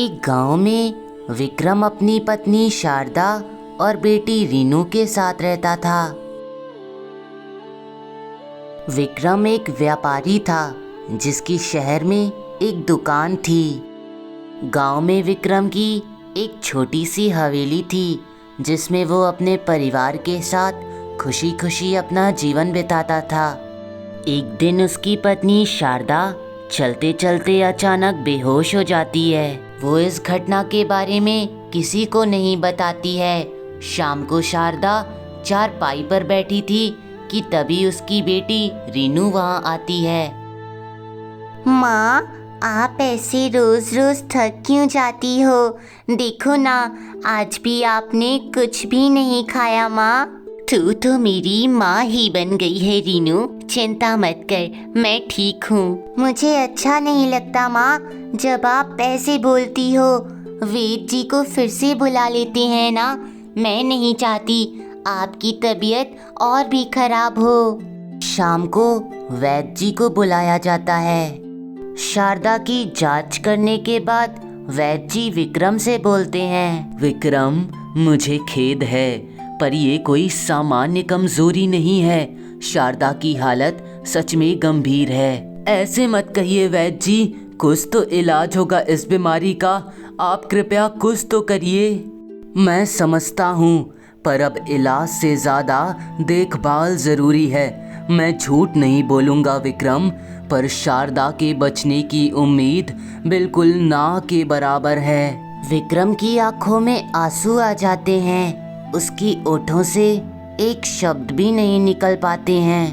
एक गांव में विक्रम अपनी पत्नी शारदा और बेटी रीनू के साथ रहता था। विक्रम एक व्यापारी था जिसकी शहर में एक दुकान थी। गांव में विक्रम की एक छोटी सी हवेली थी जिसमें वो अपने परिवार के साथ खुशी खुशी अपना जीवन बिताता था। एक दिन उसकी पत्नी शारदा चलते चलते अचानक बेहोश हो जाती है। वो इस घटना के बारे में किसी को नहीं बताती है। शाम को शारदा चारपाई पर बैठी थी कि तभी उसकी बेटी रीनू वहाँ आती है। माँ, आप ऐसे रोज रोज थक क्यों जाती हो? देखो ना, आज भी आपने कुछ भी नहीं खाया। माँ, तू तो मेरी माँ ही बन गई है रीनू, चिंता मत कर, मैं ठीक हूँ। मुझे अच्छा नहीं लगता माँ जब आप ऐसे बोलती हो। वेद जी को फिर से बुला लेते हैं ना। मैं नहीं चाहती आपकी तबीयत और भी खराब हो। शाम को वैद्य जी को बुलाया जाता है। शारदा की जांच करने के बाद वैद्य जी विक्रम से बोलते हैं, विक्रम, मुझे खेद है पर ये कोई सामान्य कमजोरी नहीं है। शारदा की हालत सच में गंभीर है। ऐसे मत कहिए वैद्य जी, कुछ तो इलाज होगा इस बीमारी का। आप कृपया कुछ तो करिए। मैं समझता हूँ पर अब इलाज से ज़्यादा देखभाल ज़रूरी है। मैं झूठ नहीं बोलूँगा विक्रम, पर शारदा के बचने की उम्मीद बिल्कुल ना के बराबर है। विक्रम की आंखों में आंसू आ जाते हैं। उसकी ओठों से एक शब्द भी नहीं निकल पाते हैं।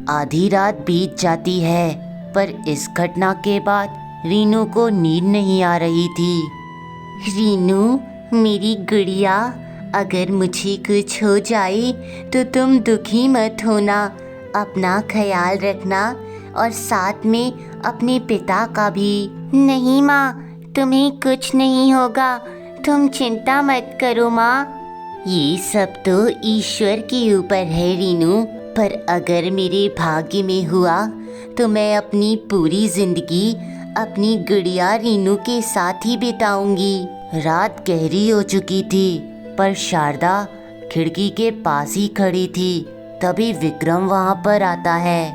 आधी रात बीत जाती है पर इस घटना के बाद रीनू को नींद नहीं आ रही थी। रीनू, मेरी गुड़िया, अगर मुझे कुछ हो जाए तो तुम दुखी मत होना। अपना ख्याल रखना और साथ में अपने पिता का भी। नहीं माँ, तुम्हें कुछ नहीं होगा, तुम चिंता मत करो माँ। ये सब तो ईश्वर के ऊपर है रीनू, पर अगर मेरे भाग्य में हुआ तो मैं अपनी पूरी जिंदगी अपनी गुड़िया रीनू के साथ ही बिताऊंगी। रात गहरी हो चुकी थी पर शारदा खिड़की के पास ही खड़ी थी। तभी विक्रम वहाँ पर आता है।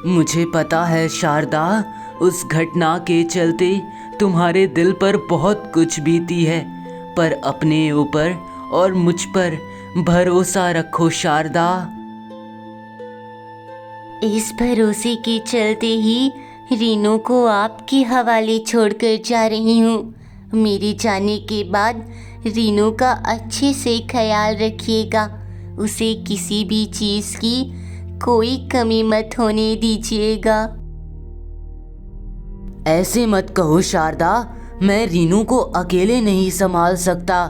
मुझे पता है शारदा, उस घटना के चलते तुम्हारे दिल पर बहुत कुछ बीती है, पर अपने ऊपर और मुझ पर भरोसा रखो शारदा। इस भरोसे के चलते ही रीनू को आपके हवाले छोड़कर जा रही हूँ। मेरे जाने के बाद रीनू का अच्छे से ख्याल रखिएगा। उसे किसी भी चीज़ की कोई कमी मत होने दीजिएगा। ऐसे मत कहो शारदा, मैं रीनू को अकेले नहीं संभाल सकता।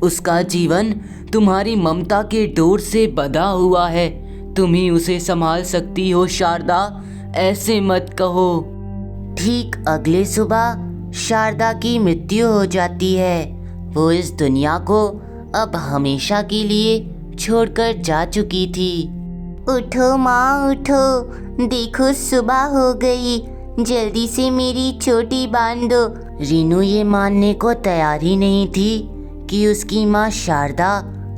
उसका जीवन तुम्हारी ममता के डोर से बंधा हुआ है। तुम ही उसे संभाल सकती हो शारदा, ऐसे मत कहो। ठीक अगले सुबह शारदा की मृत्यु हो जाती है। वो इस दुनिया को अब हमेशा के लिए छोड़कर जा चुकी थी। उठो माँ, उठो, देखो सुबह हो गई। जल्दी से मेरी चोटी बांध दो। रीनू ये मानने को तैयार ही नहीं थी कि उसकी माँ शारदा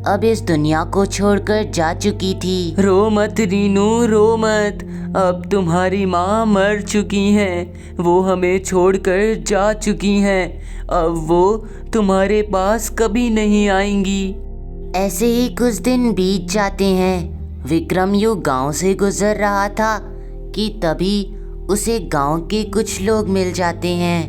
अब इस दुनिया को छोड़कर जा चुकी थी। रो मत रीनू, रो मत। अब तुम्हारी माँ मर चुकी हैं। वो हमें छोड़कर जा चुकी हैं। अब वो तुम्हारे पास कभी नहीं आएंगी। ऐसे ही कुछ दिन बीत जाते हैं। विक्रम यूँ गांव से गुजर रहा था कि तभी उसे गांव के कुछ लोग मिल जाते हैं।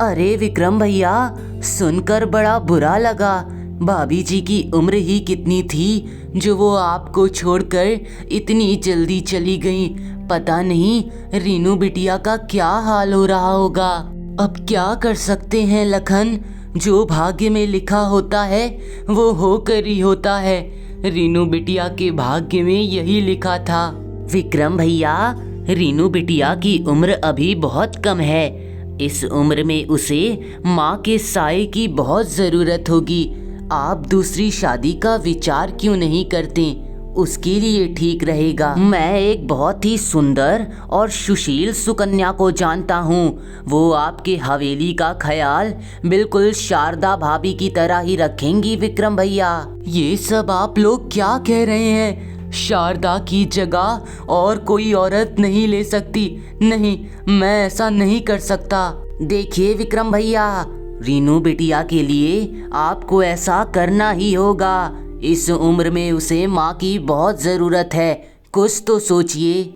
अरे विक्रम भैया, सुनकर बड़ा बुरा लगा। भाभी जी की उम्र ही कितनी थी जो वो आपको छोड़कर इतनी जल्दी चली गई। पता नहीं रीनू बिटिया का क्या हाल हो रहा होगा। अब क्या कर सकते हैं लखन, जो भाग्य में लिखा होता है वो होकर ही होता है। रीनू बिटिया के भाग्य में यही लिखा था। विक्रम भैया, रीनू बिटिया की उम्र अभी बहुत कम है। इस उम्र में उसे माँ के साए की बहुत ज़रूरत होगी। आप दूसरी शादी का विचार क्यों नहीं करते? उसके लिए ठीक रहेगा। मैं एक बहुत ही सुंदर और सुशील सुकन्या को जानता हूँ। वो आपके हवेली का ख्याल बिल्कुल शारदा भाभी की तरह ही रखेंगी विक्रम भैया। ये सब आप लोग क्या कह रहे हैं? शारदा की जगह और कोई औरत नहीं ले सकती। नहीं, मैं ऐसा नहीं कर सकता। देखिए विक्रम भैया, रीनू बिटिया के लिए आपको ऐसा करना ही होगा। इस उम्र में उसे माँ की बहुत ज़रूरत है। कुछ तो सोचिए।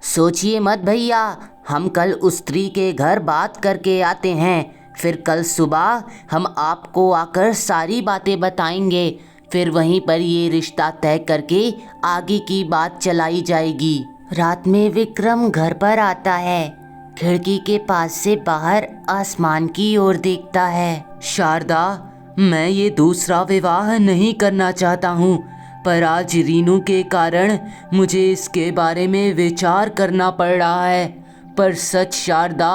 सोचिए मत भैया, हम कल उस स्त्री के घर बात करके आते हैं। फिर कल सुबह हम आपको आकर सारी बातें बताएंगे। फिर वहीं पर ये रिश्ता तय करके आगे की बात चलाई जाएगी। रात में विक्रम घर पर आता है। खिड़की के पास से बाहर आसमान की ओर देखता है। शारदा, मैं ये दूसरा विवाह नहीं करना चाहता हूँ, पर आज रीनू के कारण मुझे इसके बारे में विचार करना पड़ रहा है। पर सच शारदा,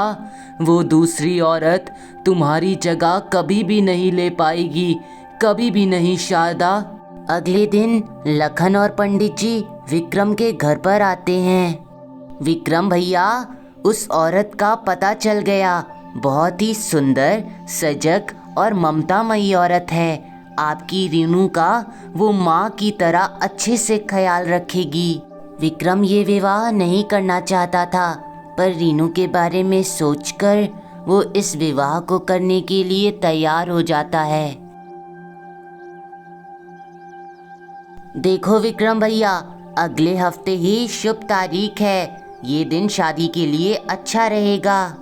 वो दूसरी औरत तुम्हारी जगह कभी भी नहीं ले पाएगी, कभी भी नहीं शारदा। अगले दिन लखन और पंडित जी विक्रम के घर पर आते हैं। विक्रम भैया, उस औरत का पता चल गया। बहुत ही सुंदर, सजग और ममतामयी औरत है। आपकी रीनू का वो माँ की तरह अच्छे से ख्याल रखेगी। विक्रम ये विवाह नहीं करना चाहता था, पर रीनू के बारे में सोचकर वो इस विवाह को करने के लिए तैयार हो जाता है। देखो विक्रम भैया, अगले हफ्ते ही शुभ तारीख है। ये दिन शादी के लिए अच्छा रहेगा।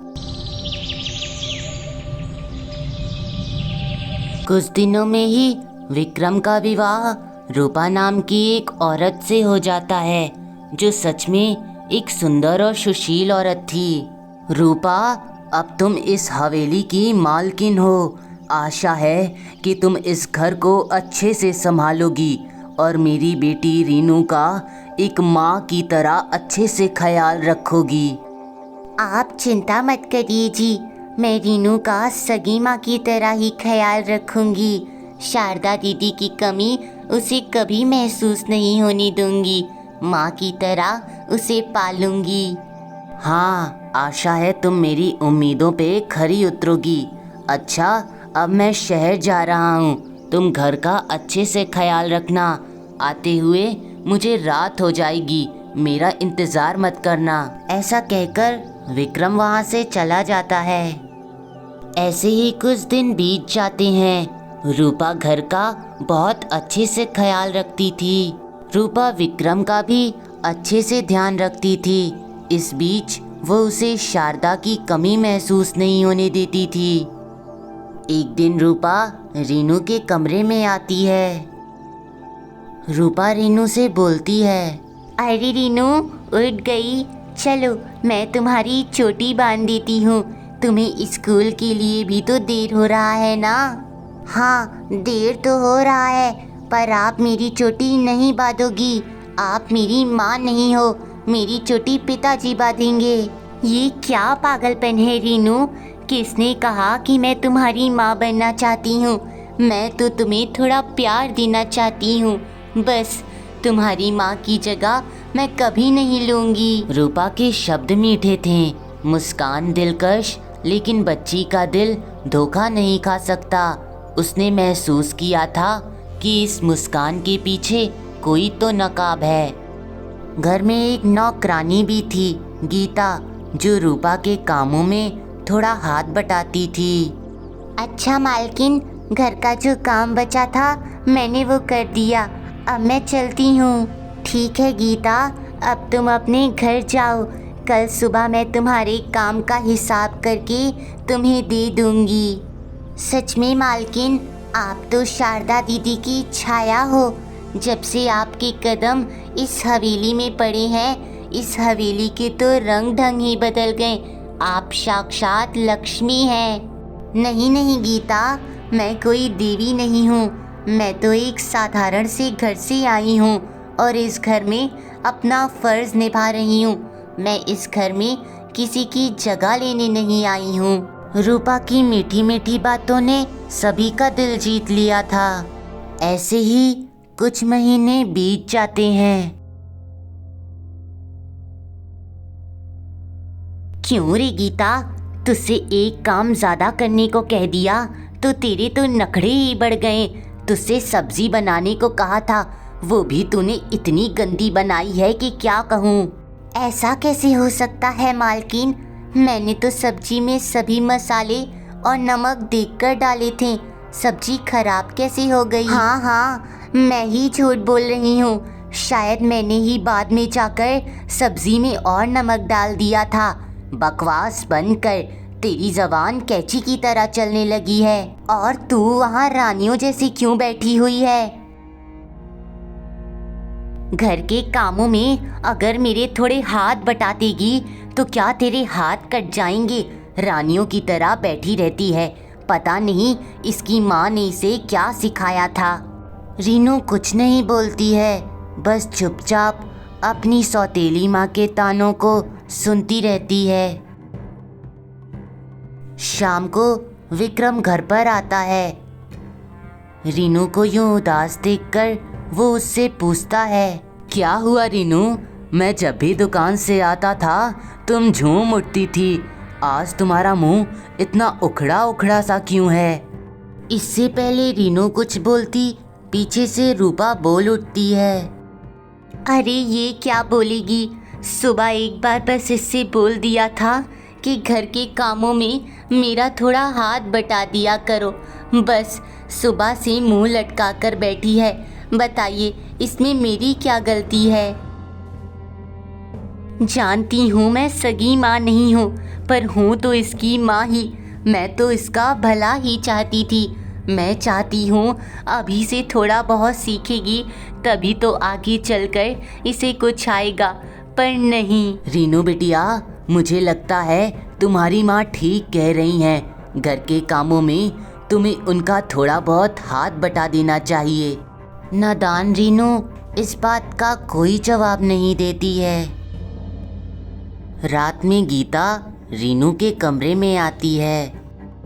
कुछ दिनों में ही विक्रम का विवाह रूपा नाम की एक औरत से हो जाता है, जो सच में एक सुंदर और सुशील औरत थी। रूपा, अब तुम इस हवेली की मालकिन हो। आशा है कि तुम इस घर को अच्छे से संभालोगी और मेरी बेटी रीनू का एक माँ की तरह अच्छे से ख्याल रखोगी। आप चिंता मत करिए जी, मैं रीनू का सगी माँ की तरह ही ख्याल रखूंगी। शारदा दीदी की कमी उसे कभी महसूस नहीं होने दूंगी। माँ की तरह उसे पालूंगी। हाँ, आशा है तुम मेरी उम्मीदों पे खरी उतरोगी। अच्छा, अब मैं शहर जा रहा हूँ। तुम घर का अच्छे से ख्याल रखना। आते हुए मुझे रात हो जाएगी, मेरा इंतज़ार मत करना। ऐसा कहकर विक्रम वहाँ से चला जाता है। ऐसे ही कुछ दिन बीत जाते हैं। रूपा घर का बहुत अच्छे से ख्याल रखती थी। रूपा विक्रम का भी अच्छे से ध्यान रखती थी। इस बीच वो उसे शारदा की कमी महसूस नहीं होने देती थी। एक दिन रूपा रीनू के कमरे में आती है। रूपा रीनू से बोलती है, अरे रीनू, उठ गई? चलो मैं तुम्हारी चोटी बांध देती हूँ। तुम्हें स्कूल के लिए भी तो देर हो रहा है ना? हाँ, देर तो हो रहा है, पर आप मेरी चोटी नहीं बांधोगी। आप मेरी माँ नहीं हो, मेरी चोटी पिताजी बांधेंगे। ये क्या पागलपन है रीनू? किसने कहा कि मैं तुम्हारी माँ बनना चाहती हूँ? मैं तो तुम्हें थोड़ा प्यार देना चाहती हूँ बस। तुम्हारी माँ की जगह मैं कभी नहीं लूँगी। रूपा के शब्द मीठे थे, मुस्कान दिलकश, लेकिन बच्ची का दिल धोखा नहीं खा सकता। उसने महसूस किया था कि इस मुस्कान के पीछे कोई तो नकाब है। घर में एक नौकरानी भी थी, गीता, जो रूपा के कामों में थोड़ा हाथ बटाती थी। अच्छा मालकिन, घर का जो काम बचा था मैंने वो कर दिया। अब मैं चलती हूँ। ठीक है गीता, अब तुम अपने घर जाओ। कल सुबह मैं तुम्हारे काम का हिसाब करके तुम्हें दे दूँगी। सच में मालकिन, आप तो शारदा दीदी की छाया हो। जब से आपके कदम इस हवेली में पड़े हैं, इस हवेली के तो रंग ढंग ही बदल गए। आप साक्षात लक्ष्मी हैं। नहीं नहीं गीता, मैं कोई देवी नहीं हूँ। मैं तो एक साधारण से घर से आई हूँ और इस घर में अपना फ़र्ज़ निभा रही हूँ। मैं इस घर में किसी की जगह लेने नहीं आई हूँ। रूपा की मीठी मीठी बातों ने सभी का दिल जीत लिया था। ऐसे ही कुछ महीने बीत जाते हैं। क्यों रे गीता, तुझसे एक काम ज्यादा करने को कह दिया तो तेरे तो नखरे ही बढ़ गए। तुझसे सब्जी बनाने को कहा था, वो भी तूने इतनी गंदी बनाई है कि क्या कहूँ। ऐसा कैसे हो सकता है मालकिन, मैंने तो सब्जी में सभी मसाले और नमक देखकर डाले थे, सब्जी खराब कैसे हो गई। हाँ, मैं ही झूठ बोल रही हूँ, शायद मैंने ही बाद में जाकर सब्जी में और नमक डाल दिया था। बकवास बंद कर, तेरी जबान कैंची की तरह चलने लगी है। और तू वहाँ रानियों जैसी क्यों बैठी हुई है? घर के कामों में अगर मेरे थोड़े हाथ बटा देगी तो क्या तेरे हाथ कट जाएंगे? रानियों की तरह बैठी रहती है, पता नहीं इसकी माँ ने इसे क्या सिखाया था। रीनू कुछ नहीं बोलती है, बस चुपचाप अपनी सौतेली माँ के तानों को सुनती रहती है। शाम को विक्रम घर पर आता है। रीनू को यूं उदास देखकर वो उससे पूछता है, क्या हुआ रीनू? मैं जब भी दुकान से आता था तुम झूम उठती थी, आज तुम्हारा मुंह इतना उखड़ा उखड़ा सा क्यों है? इससे पहले रीनू कुछ बोलती, पीछे से रूपा बोल उठती है, अरे ये क्या बोलेगी, सुबह एक बार बस इससे बोल दिया था कि घर के कामों में मेरा थोड़ा हाथ बटा दिया करो, बस सुबह से मुंह लटका कर बैठी है। बताइए इसमें मेरी क्या गलती है? जानती हूँ मैं सगी माँ नहीं हूँ, पर हूँ तो इसकी माँ ही। मैं तो इसका भला ही चाहती थी। मैं चाहती हूँ अभी से थोड़ा बहुत सीखेगी, तभी तो आगे चलकर इसे कुछ आएगा, पर नहीं। रीनू बिटिया, मुझे लगता है तुम्हारी माँ ठीक कह रही हैं। घर के कामों में तुम्हें उनका थोड़ा बहुत हाथ बटा देना चाहिए। नादान रीनू इस बात का कोई जवाब नहीं देती है। रात में गीता रीनू के कमरे में आती है।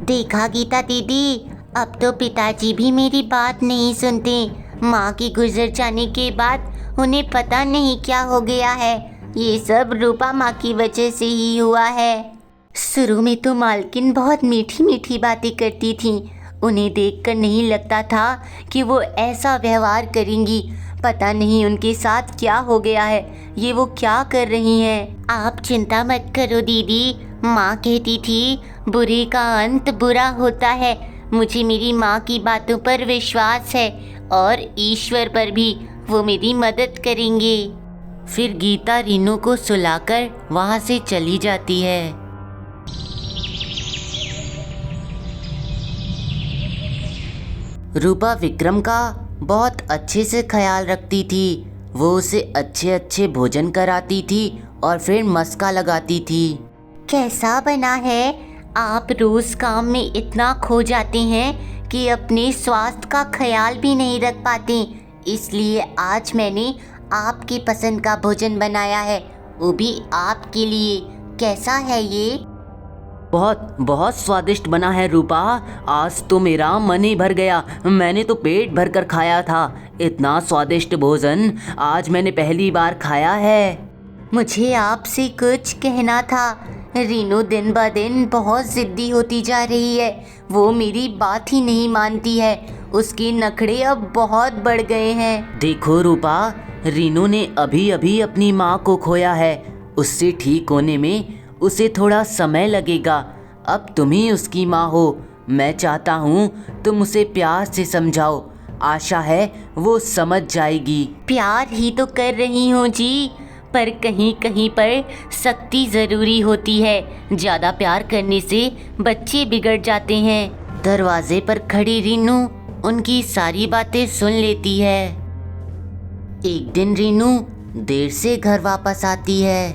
देखा गीता दीदी, अब तो पिताजी भी मेरी बात नहीं सुनते। माँ के गुजर जाने के बाद उन्हें पता नहीं क्या हो गया है। ये सब रूपा माँ की वजह से ही हुआ है। शुरू में तो मालकिन बहुत मीठी मीठी बातें करती थीं। उन्हें देखकर नहीं लगता था कि वो ऐसा व्यवहार करेंगी। पता नहीं उनके साथ क्या हो गया है, ये वो क्या कर रही हैं। आप चिंता मत करो दीदी, माँ कहती थी बुरे का अंत बुरा होता है। मुझे मेरी माँ की बातों पर विश्वास है और ईश्वर पर भी, वो मेरी मदद करेंगे। फिर गीता रीनू को सुलाकर वहाँ से चली जाती है। रूपा विक्रम का बहुत अच्छे से ख्याल रखती थी। वो उसे अच्छे अच्छे भोजन कराती थी और फिर मस्का लगाती थी। कैसा बना है? आप रोज काम में इतना खो जाते हैं कि अपने स्वास्थ्य का ख्याल भी नहीं रख पाते। इसलिए आज मैंने आपकी पसंद का भोजन बनाया है, वो भी आपके लिए। कैसा है ये? बहुत बहुत स्वादिष्ट बना है रूपा, आज तो मेरा मन ही भर गया। मैंने तो पेट भर कर खाया था। इतना स्वादिष्ट भोजन आज मैंने पहली बार खाया है। मुझे आपसे कुछ कहना था। रीनू दिन ब दिन बहुत ज़िद्दी होती जा रही है। वो मेरी बात ही नहीं मानती है। उसके नखरे अब बहुत बढ़ गए हैं। देखो रूपा, रीनू ने अभी अभी अपनी माँ को खोया है। उससे ठीक होने में उसे थोड़ा समय लगेगा। अब तुम ही उसकी माँ हो। मैं चाहता हूँ तुम उसे प्यार से समझाओ। आशा है वो समझ जाएगी। प्यार ही तो कर रही हूँ जी, पर कहीं कहीं पर सख्ती ज़रूरी होती है। ज़्यादा प्यार करने से बच्चे बिगड़ जाते हैं। दरवाजे पर खड़ी रीनू उनकी सारी बातें सुन लेती है। एक दिन रीनू देर से घर वापस आती है।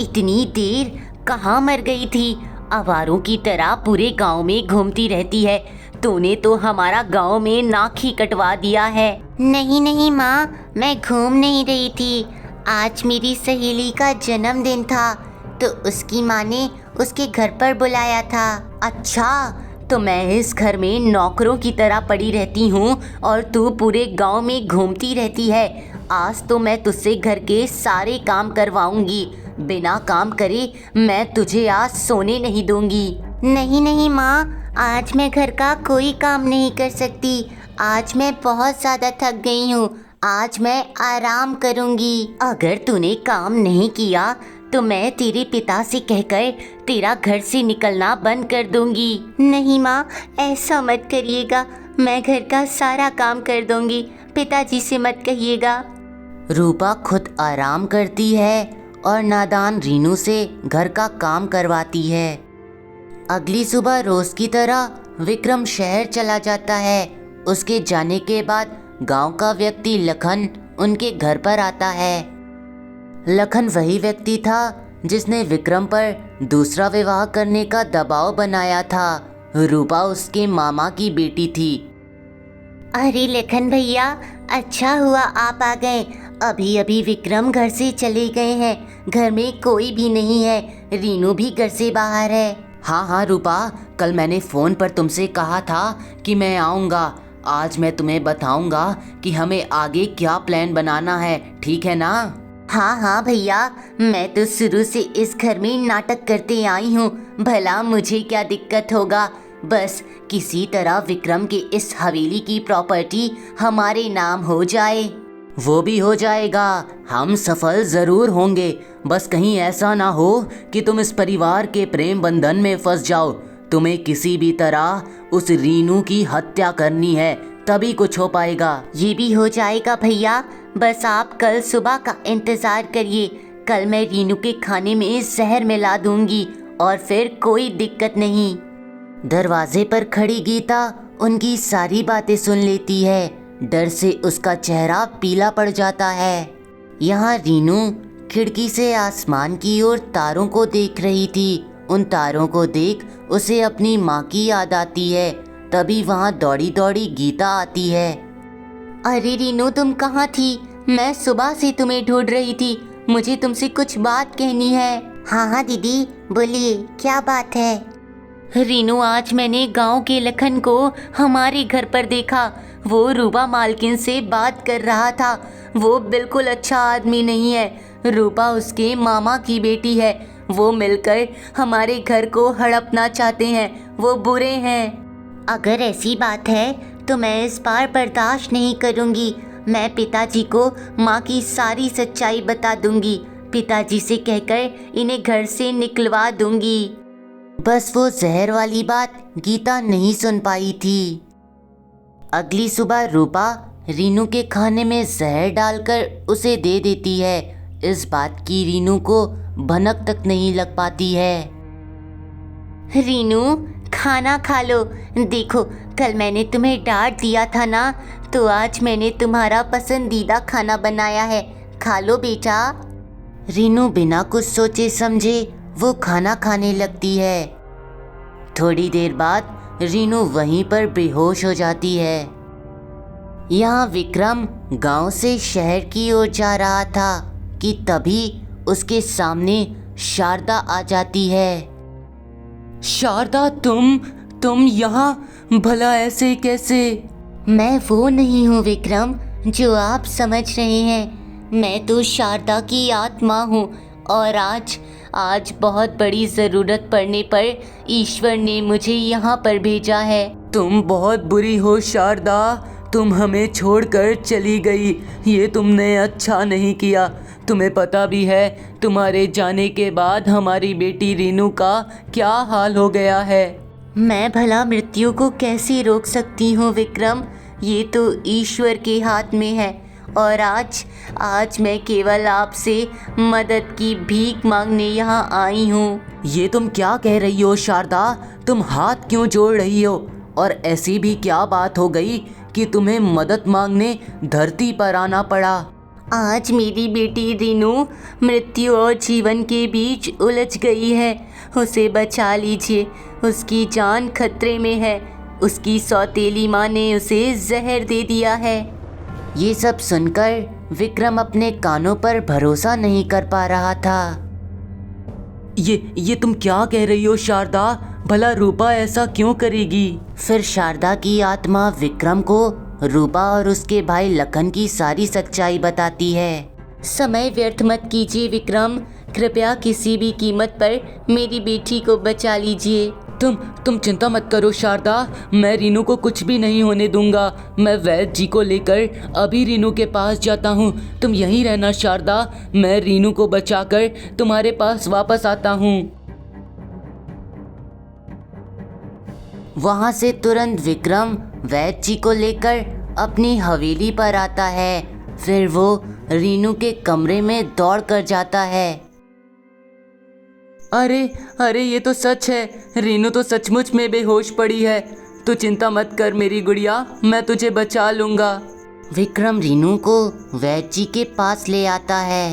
इतनी देर कहाँ मर गई थी? आवारों की तरह पूरे गांव में घूमती रहती है। तूने तो हमारा गांव में नाक ही कटवा दिया है। नहीं नहीं माँ, मैं घूम नहीं रही थी। आज मेरी सहेली का जन्मदिन था तो उसकी माँ ने उसके घर पर बुलाया था। अच्छा, तो मैं इस घर में नौकरों की तरह पड़ी रहती हूँ और तू पूरे गांव में घूमती रहती है। आज तो मैं तुझसे घर के सारे काम करवाऊंगी। बिना काम करे मैं तुझे आज सोने नहीं दूंगी। नहीं नहीं माँ, आज मैं घर का कोई काम नहीं कर सकती। आज मैं बहुत ज़्यादा थक गई हूँ। आज मैं आराम करूँगी। अगर तूने काम नहीं किया तो मैं तेरे पिता से कहकर तेरा घर से निकलना बंद कर दूंगी। नहीं माँ, ऐसा मत करिएगा। मैं घर का सारा काम कर दूंगी। पिताजी से मत कहिएगा। रूपा खुद आराम करती है और नादान रीनू से घर का काम करवाती है। अगली सुबह रोज की तरह विक्रम शहर चला जाता है। उसके जाने के बाद गांव का व्यक्ति लखन उनके घर पर आता है। लखन वही व्यक्ति था जिसने विक्रम पर दूसरा विवाह करने का दबाव बनाया था। रूपा उसके मामा की बेटी थी। अरे लखन भैया, अच्छा हुआ आप आ गए। अभी अभी विक्रम घर से चले गए हैं। घर में कोई भी नहीं है। रीनू भी घर से बाहर है। हाँ रूपा, कल मैंने फ़ोन पर तुमसे कहा था कि मैं आऊँगा। आज मैं तुम्हें बताऊँगा कि हमें आगे क्या प्लान बनाना है, ठीक है ना? हाँ भैया, मैं तो शुरू से इस घर में नाटक करते आई हूँ। भला मुझे क्या दिक्कत होगा। बस किसी तरह विक्रम के इस हवेली की प्रॉपर्टी हमारे नाम हो जाए। वो भी हो जाएगा। हम सफल ज़रूर होंगे। बस कहीं ऐसा ना हो कि तुम इस परिवार के प्रेम बंधन में फंस जाओ। तुम्हें किसी भी तरह उस रीनू की हत्या करनी है, तभी कुछ हो पाएगा। ये भी हो जाएगा भैया। बस आप कल सुबह का इंतज़ार करिए। कल मैं रीनू के खाने में जहर मिला दूंगी और फिर कोई दिक्कत नहीं। दरवाजे पर खड़ी गीता उनकी सारी बातें सुन लेती है। डर से उसका चेहरा पीला पड़ जाता है। यहाँ रीनू खिड़की से आसमान की ओर तारों को देख रही थी। उन तारों को देख उसे अपनी माँ की याद आती है। तभी वहाँ दौड़ी दौड़ी गीता आती है। अरे रीनू, तुम कहाँ थी? मैं सुबह से तुम्हें ढूंढ रही थी। मुझे तुमसे कुछ बात कहनी है। हाँ दीदी, बोलिए, क्या बात है? रीनू, आज मैंने गांव के लखन को हमारे घर पर देखा। वो रूपा मालकिन से बात कर रहा था। वो बिल्कुल अच्छा आदमी नहीं है। रूपा उसके मामा की बेटी है। वो मिलकर हमारे घर को हड़पना चाहते हैं। वो बुरे हैं। अगर ऐसी बात है तो मैं इस बार बर्दाश्त नहीं करूँगी। मैं पिताजी को माँ की सारी सच्चाई बता दूँगी। पिताजी से कहकर इन्हें घर से निकलवा दूँगी। बस वो जहर वाली बात गीता नहीं सुन पाई थी। अगली सुबह रूपा रीनू के खाने में जहर डालकर उसे दे देती है। इस बात की रीनू को भनक तक नहीं लग पाती है। रीनू, खाना खा लो। देखो, कल मैंने तुम्हें डांट दिया था ना, तो आज मैंने तुम्हारा पसंदीदा खाना बनाया है। खा लो बेटा। रीनू बिना कुछ सोचे समझे वो खाना खाने लगती है। थोड़ी देर बाद रीनू वहीं पर बेहोश हो जाती है। यहाँ विक्रम गांव से शहर की ओर जा रहा था कि तभी उसके सामने शारदा आ जाती है। शारदा, तुम यहाँ? भला ऐसे कैसे? मैं वो नहीं हूँ विक्रम जो आप समझ रहे हैं। मैं तो शारदा की आत्मा हूँ और आज बहुत बड़ी ज़रूरत पड़ने पर ईश्वर ने मुझे यहाँ पर भेजा है। तुम बहुत बुरी हो शारदा। तुम हमें छोड़कर चली गई। ये तुमने अच्छा नहीं किया। तुम्हें पता भी है तुम्हारे जाने के बाद हमारी बेटी रीनू का क्या हाल हो गया है। मैं भला मृत्यु को कैसे रोक सकती हूँ विक्रम? ये तो ईश्वर के हाथ में है। और आज मैं केवल आपसे मदद की भीख मांगने यहाँ आई हूँ। ये तुम क्या कह रही हो शारदा? तुम हाथ क्यों जोड़ रही हो? और ऐसी भी क्या बात हो गई कि तुम्हें मदद मांगने धरती पर आना पड़ा? आज मेरी बेटी रीनू मृत्यु और जीवन के बीच उलझ गई है। उसे बचा लीजिए। उसकी जान खतरे में है। उसकी सौतेली माँ ने उसे जहर दे दिया है। ये सब सुनकर विक्रम अपने कानों पर भरोसा नहीं कर पा रहा था। ये तुम क्या कह रही हो शारदा? भला रूपा ऐसा क्यों करेगी? फिर शारदा की आत्मा विक्रम को रूपा और उसके भाई लखन की सारी सच्चाई बताती है। समय व्यर्थ मत कीजिए विक्रम, कृपया किसी भी कीमत पर मेरी बेटी को बचा लीजिए। तुम चिंता मत करो शारदा, मैं रीनू को कुछ भी नहीं होने दूंगा। मैं वैद्य जी को लेकर अभी रीनू के पास जाता हूँ। तुम यहीं रहना शारदा, मैं रीनू को बचाकर तुम्हारे पास वापस आता हूँ। वहाँ से तुरंत विक्रम वैद्य जी को लेकर अपनी हवेली पर आता है। फिर वो रीनू के कमरे में दौड़ कर जाता है। अरे ये तो सच है, रीनू तो सचमुच में बेहोश पड़ी है। तू चिंता मत कर मेरी गुड़िया, मैं तुझे बचा लूँगा। विक्रम रीनू को वैद्य जी के पास ले आता है।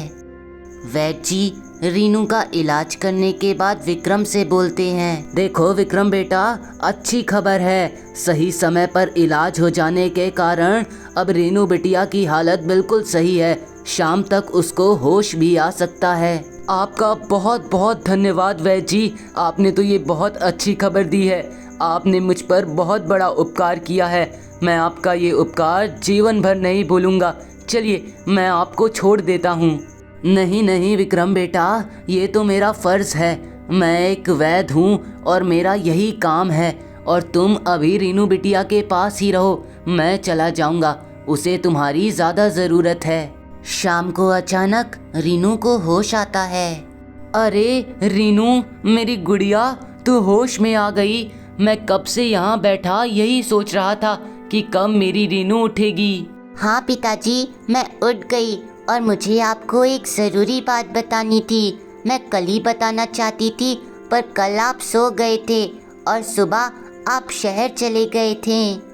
वैद्य जी रीनू का इलाज करने के बाद विक्रम से बोलते हैं, देखो विक्रम बेटा, अच्छी खबर है। सही समय पर इलाज हो जाने के कारण अब रीनू बिटिया की हालत बिल्कुल सही है। शाम तक उसको होश भी आ सकता है। आपका बहुत बहुत धन्यवाद वैद्य जी, आपने तो ये बहुत अच्छी खबर दी है। आपने मुझ पर बहुत बड़ा उपकार किया है। मैं आपका ये उपकार जीवन भर नहीं भूलूंगा। चलिए मैं आपको छोड़ देता हूँ। नहीं विक्रम बेटा, ये तो मेरा फ़र्ज़ है। मैं एक वैद्य हूँ और मेरा यही काम है। और तुम अभी रीनू बिटिया के पास ही रहो, मैं चला जाऊँगा। उसे तुम्हारी ज़्यादा ज़रूरत है। शाम को अचानक रीनू को होश आता है। अरे रीनू मेरी गुड़िया, तू होश में आ गई। मैं कब से यहाँ बैठा यही सोच रहा था कि कब मेरी रीनू उठेगी। हाँ पिताजी, मैं उठ गई और मुझे आपको एक ज़रूरी बात बतानी थी। मैं कल ही बताना चाहती थी, पर कल आप सो गए थे और सुबह आप शहर चले गए थे।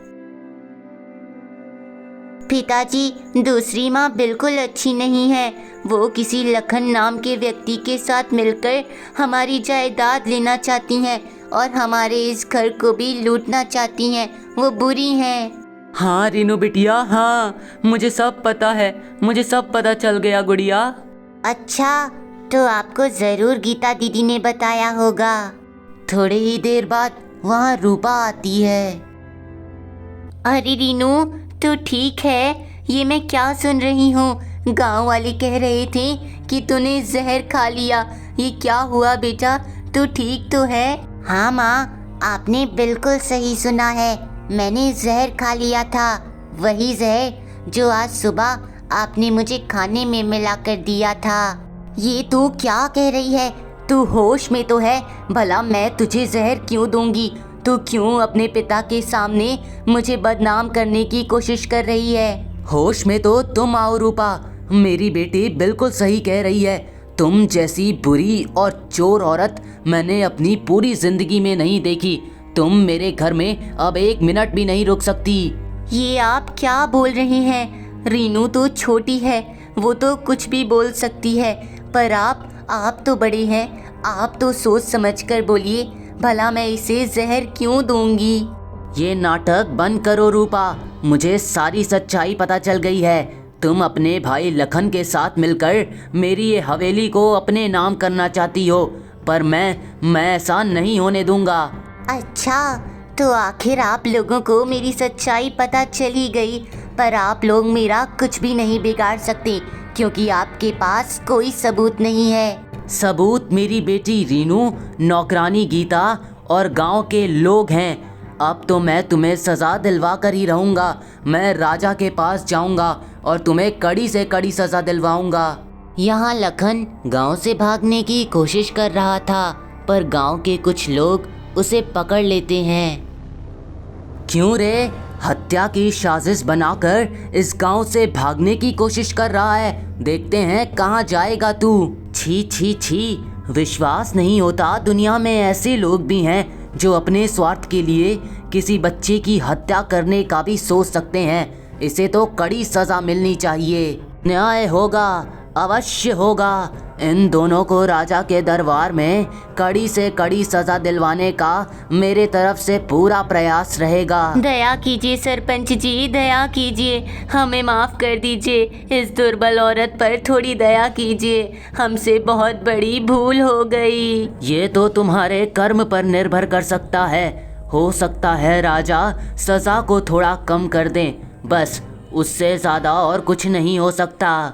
पिताजी, दूसरी माँ बिल्कुल अच्छी नहीं है। वो किसी लखन नाम के व्यक्ति के साथ मिलकर हमारी जायदाद लेना चाहती हैं और हमारे इस घर को भी लूटना चाहती हैं। वो बुरी हैं। हाँ रीनू बिटिया, हाँ मुझे सब पता है, मुझे सब पता चल गया गुड़िया। अच्छा, तो आपको ज़रूर गीता दीदी ने बताया होगा। थोड़ी ही देर बाद वहाँ रूपा आती है। अरे रीनू, तू ठीक है? ये मैं क्या सुन रही हूँ? गांव वाले कह रहे थे कि तूने जहर खा लिया। ये क्या हुआ बेटा, तू ठीक तो है? हाँ माँ, आपने बिल्कुल सही सुना है। मैंने जहर खा लिया था, वही जहर जो आज सुबह आपने मुझे खाने में मिलाकर दिया था। ये तू क्या कह रही है? तू होश में तो है? भला मैं तुझे जहर क्यों दूंगी? तू क्यों अपने पिता के सामने मुझे बदनाम करने की कोशिश कर रही है? होश में तो तुम आओ रूपा, मेरी बेटी बिल्कुल सही कह रही है। तुम जैसी बुरी और चोर औरत मैंने अपनी पूरी जिंदगी में नहीं देखी। तुम मेरे घर में अब एक मिनट भी नहीं रुक सकती। ये आप क्या बोल रहे हैं? रीनू तो छोटी है, वो तो कुछ भी बोल सकती है, पर आप तो बड़े हैं। आप तो सोच समझ कर बोलिए, भला मैं इसे जहर क्यों दूंगी? ये नाटक बंद करो रूपा, मुझे सारी सच्चाई पता चल गई है। तुम अपने भाई लखन के साथ मिलकर मेरी ये हवेली को अपने नाम करना चाहती हो, पर मैं ऐसा नहीं होने दूंगा। अच्छा, तो आखिर आप लोगों को मेरी सच्चाई पता चली गई, पर आप लोग मेरा कुछ भी नहीं बिगाड़ सकते क्योंकि आपके पास कोई सबूत नहीं है। सबूत मेरी बेटी रीनू, नौकरानी गीता और गांव के लोग हैं। अब तो मैं तुम्हें सज़ा दिलवा कर ही रहूँगा। मैं राजा के पास जाऊँगा और तुम्हें कड़ी से कड़ी सज़ा दिलवाऊँगा। यहाँ लखन गांव से भागने की कोशिश कर रहा था, पर गांव के कुछ लोग उसे पकड़ लेते हैं। क्यों रे, हत्या की साजिश बनाकर इस गांव से भागने की कोशिश कर रहा है? देखते हैं कहाँ जाएगा तू। छी, विश्वास नहीं होता दुनिया में ऐसे लोग भी हैं जो अपने स्वार्थ के लिए किसी बच्चे की हत्या करने का भी सोच सकते हैं। इसे तो कड़ी सज़ा मिलनी चाहिए। न्याय होगा, अवश्य होगा। इन दोनों को राजा के दरबार में कड़ी से कड़ी सजा दिलवाने का मेरे तरफ से पूरा प्रयास रहेगा। दया कीजिए सरपंच जी, दया कीजिए, हमें माफ़ कर दीजिए। इस दुर्बल औरत पर थोड़ी दया कीजिए, हमसे बहुत बड़ी भूल हो गई। ये तो तुम्हारे कर्म पर निर्भर कर सकता है। हो सकता है राजा सज़ा को थोड़ा कम कर दें, बस उससे ज़्यादा और कुछ नहीं हो सकता।